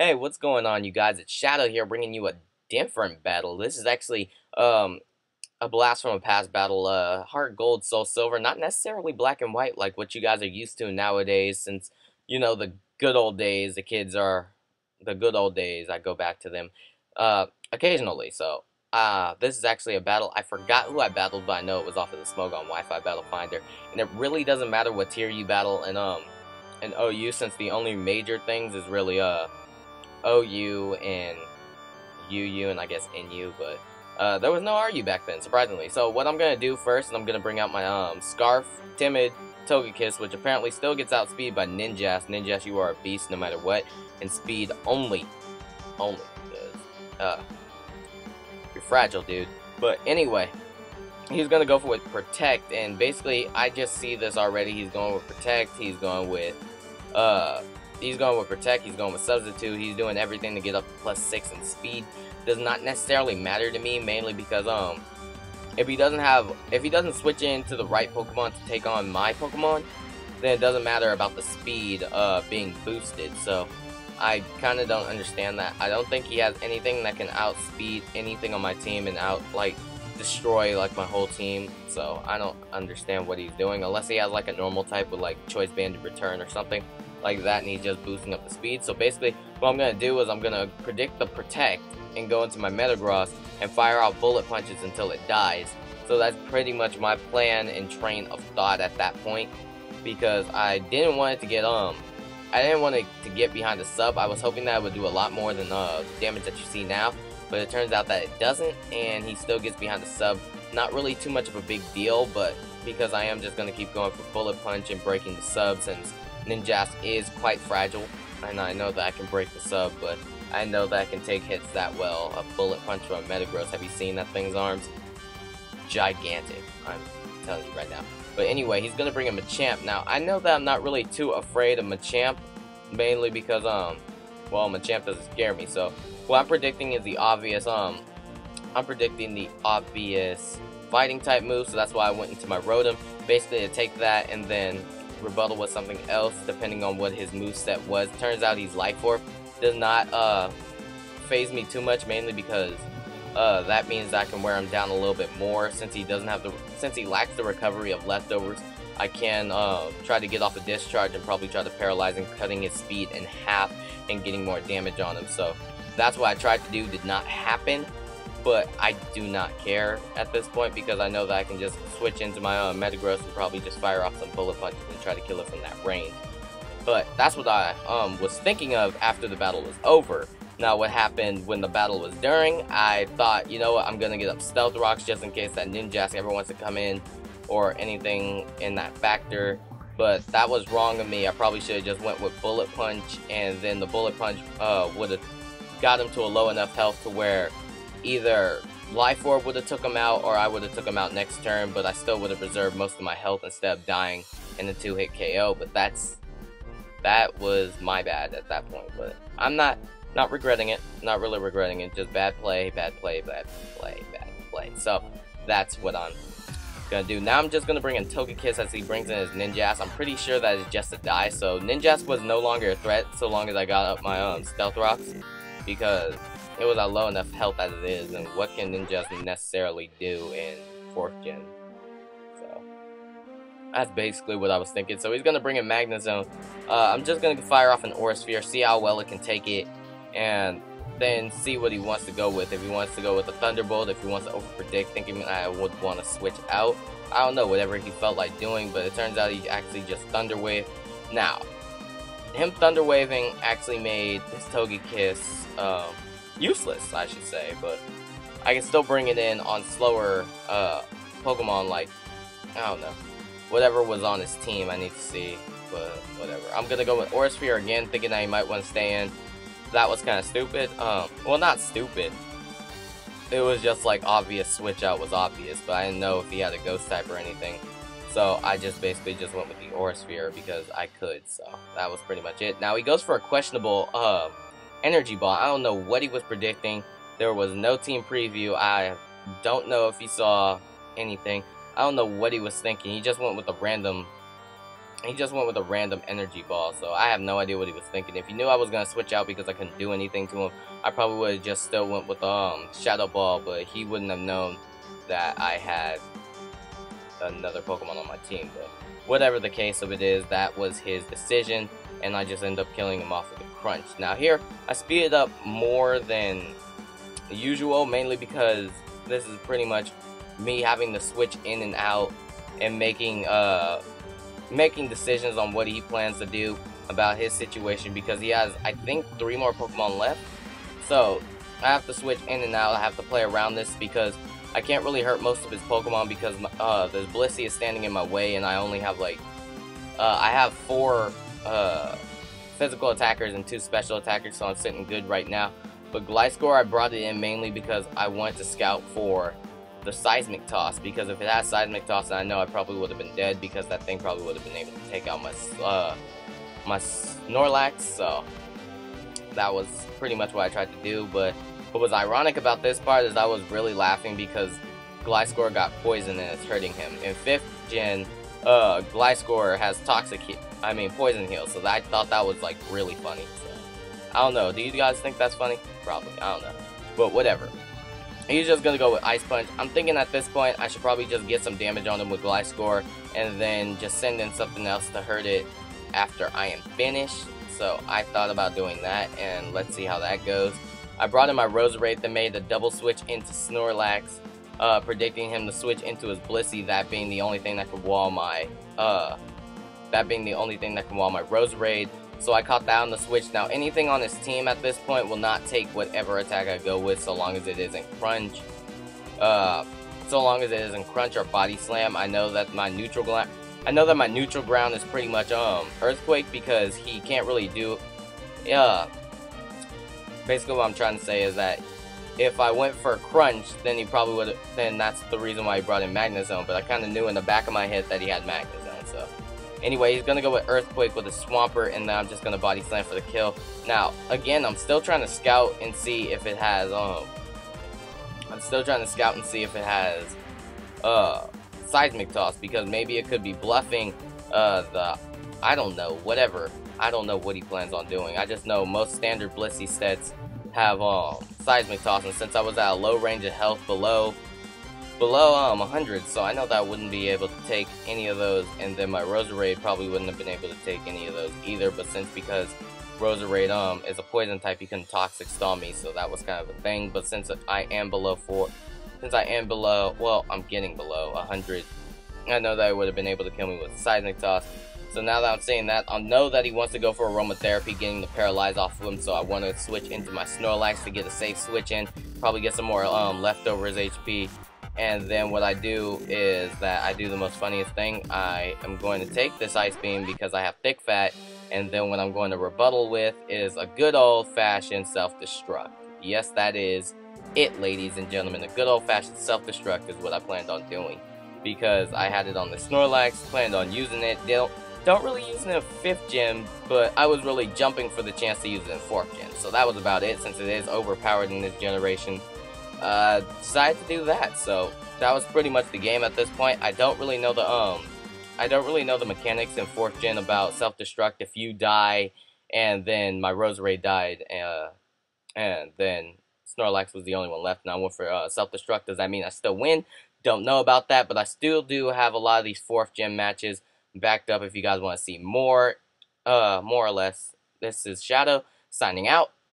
Hey, what's going on, you guys? It's Shadow here, bringing you a different battle. This is actually a blast from a past battle. Heart Gold, Soul Silver, not necessarily black and white like what you guys are used to nowadays. Since the good old days, the kids are the good old days. I go back to them occasionally. So this is actually a battle. I forgot who I battled, but I know it was off of the Smoke on Wi-Fi Battle Finder, and it really doesn't matter what tier you battle in OU, since the only major things is really OU and UU and I guess NU, but there was no RU back then, surprisingly. So what I'm gonna do first is I'm gonna bring out my Scarf, Timid, Togekiss, which apparently still gets outspeed by Ninjask. Ninjask, you are a beast no matter what, and speed only, because you're fragile, dude. But anyway, he's gonna go for with Protect, and basically I just see this already. He's going with Protect. He's going with Protect, he's going with Substitute, he's doing everything to get up to +6 in speed. Does not necessarily matter to me, mainly because if he doesn't switch into the right Pokemon to take on my Pokemon, then it doesn't matter about the speed being boosted. So I kind of don't understand that. I don't think he has anything that can outspeed anything on my team and destroy like my whole team. So I don't understand what he's doing, unless he has like a normal type with like Choice Banded Return or something like that, and he's just boosting up the speed. So basically what I'm going to do is I'm going to predict the Protect and go into my Metagross and fire out Bullet Punches until it dies. So that's pretty much my plan and train of thought at that point, because I didn't want it to get behind the sub. I was hoping that it would do a lot more than damage that you see now, but it turns out that it doesn't, and he still gets behind the sub. Not really too much of a big deal, but because I am just going to keep going for Bullet Punch and breaking the sub, since Ninjask is quite fragile, and I know that I can break the sub, but I know that I can take hits that well. A Bullet Punch from Metagross, have you seen that thing's arms? Gigantic, I'm telling you right now. But anyway, he's going to bring in Machamp. Now, I know that I'm not really too afraid of Machamp, mainly because, well, Machamp doesn't scare me. So, what I'm predicting is the obvious, I'm predicting the obvious fighting type move, so that's why I went into my Rotom, basically to take that and then rebuttal with something else depending on what his moveset was. Turns out he's Life Orb. Does not phase me too much, mainly because that means I can wear him down a little bit more. Since he lacks the recovery of leftovers, I can try to get off a discharge and probably try to paralyze him, cutting his speed in half and getting more damage on him. So that's what I tried to do. Did not happen, but I do not care at this point, because I know that I can just switch into my Metagross and probably just fire off some Bullet Punches and try to kill it from that range. But that's what I was thinking of after the battle was over. Now, what happened when the battle was during, I thought, you know what, I'm going to get up Stealth Rocks just in case that Ninjask ever wants to come in or anything in that factor. But that was wrong of me. I probably should have just went with Bullet Punch, and then the Bullet Punch would have got him to a low enough health to where either Life Orb would have took him out, or I would have took him out next turn, but I still would have preserved most of my health instead of dying in the 2-hit KO. But that was my bad at that point. But I'm not regretting it, not really regretting it, just bad play. So that's what I'm gonna do. Now I'm just gonna bring in Togekiss as he brings in his Ninjask. I'm pretty sure that it's just a die, so Ninjask was no longer a threat so long as I got up my Stealth Rocks, because it was at low enough health as it is, and what can Ninjask necessarily do in 4th gen? So that's basically what I was thinking. So he's gonna bring in Magnezone. I'm just gonna fire off an Aura Sphere, see how well it can take it, and then see what he wants to go with. If he wants to go with a Thunderbolt, if he wants to overpredict, thinking I would want to switch out. I don't know, whatever he felt like doing, but it turns out he actually just Thunder Wave. Now, him Thunder Waving actually made his Togekiss useless, I should say, but I can still bring it in on slower Pokemon, like, I don't know, whatever was on his team. I need to see, but whatever. I'm gonna go with Aura Sphere again, thinking that he might want to stay in. That was kind of stupid. Well, not stupid. It was just like obvious switch out was obvious, but I didn't know if he had a ghost type or anything. So I just basically just went with the Aura Sphere because I could. So that was pretty much it. Now he goes for a questionable Energy Ball. I don't know what he was predicting. There was no team preview. I don't know if he saw anything. I don't know what he was thinking. He just went with a random He just went with a random energy ball, so I have no idea what he was thinking. If he knew I was gonna switch out because I couldn't do anything to him, I probably would have just still went with Shadow Ball, but he wouldn't have known that I had another Pokemon on my team. But whatever the case of it is, that was his decision, and I just ended up killing him off with a Crunch. Now here, I speeded up more than usual, mainly because this is pretty much me having to switch in and out and making decisions on what he plans to do about his situation, because he has, I think, 3 more Pokemon left. So I have to switch in and out. I have to play around this because I can't really hurt most of his Pokemon because the Blissey is standing in my way, and I only have like I have 4 physical attackers and 2 special attackers, so I'm sitting good right now. But Gliscor, I brought it in mainly because I wanted to scout for the Seismic Toss, because if it has Seismic Toss, then I know I probably would have been dead, because that thing probably would have been able to take out my Snorlax. So that was pretty much what I tried to do. But what was ironic about this part is I was really laughing because Gliscor got poisoned and it's hurting him. In 5th gen, Gliscor has Poison Heal, so I thought that was like really funny. So I don't know, do you guys think that's funny? Probably, I don't know, but whatever. He's just gonna go with Ice Punch. I'm thinking at this point I should probably just get some damage on him with Gliscor and then just send in something else to hurt it after I am finished. So I thought about doing that, and let's see how that goes. I brought in my Roserade that made a double switch into Snorlax, predicting him to switch into his Blissey, that being the only thing that could wall my Roserade. So I caught that on the switch. Now anything on his team at this point will not take whatever attack I go with, so long as it isn't Crunch. So long as it isn't Crunch or Body Slam. I know that my neutral ground is pretty much Earthquake, because he can't really do. Basically what I'm trying to say is that if I went for Crunch, then he probably would. Then that's the reason why he brought in Magnezone. But I kind of knew in the back of my head that he had Magnezone. So anyway, he's gonna go with Earthquake with a Swampert, and then I'm just gonna Body Slam for the kill. Now again, I'm still trying to scout and see if it has Seismic Toss, because maybe it could be bluffing I don't know, whatever. I don't know what he plans on doing. I just know most standard Blissey sets have Seismic Toss, and since I was at a low range of health below 100, so I know that I wouldn't be able to take any of those, and then my Roserade probably wouldn't have been able to take any of those either. But because Roserade is a poison type, he can Toxic Stall me, so that was kind of a thing. But since I am below well, I'm getting below 100, I know that I would have been able to kill me with Seismic Toss. So now that I'm saying that, I'll know that he wants to go for Aromatherapy, getting the Paralyze off of him, so I want to switch into my Snorlax to get a safe switch in, probably get some more leftovers HP, and then what I do is that I do the most funniest thing. I am going to take this Ice Beam because I have Thick Fat, and then what I'm going to rebuttal with is a good old-fashioned Self-Destruct. Yes, that is it, ladies and gentlemen. A good old-fashioned Self-Destruct is what I planned on doing, because I had it on the Snorlax, planned on using it. Don't really use it in 5th gen, but I was really jumping for the chance to use it in 4th gen. So that was about it, since it is overpowered in this generation. Decided to do that. So that was pretty much the game at this point. I don't really know the mechanics in 4th gen about self-destruct. If you die and then my Roserade died, and then Snorlax was the only one left, and I went for self-destruct, does that mean I still win? Don't know about that, but I still do have a lot of these 4th gen matches backed up if you guys want to see more or less. This is Shadow signing out.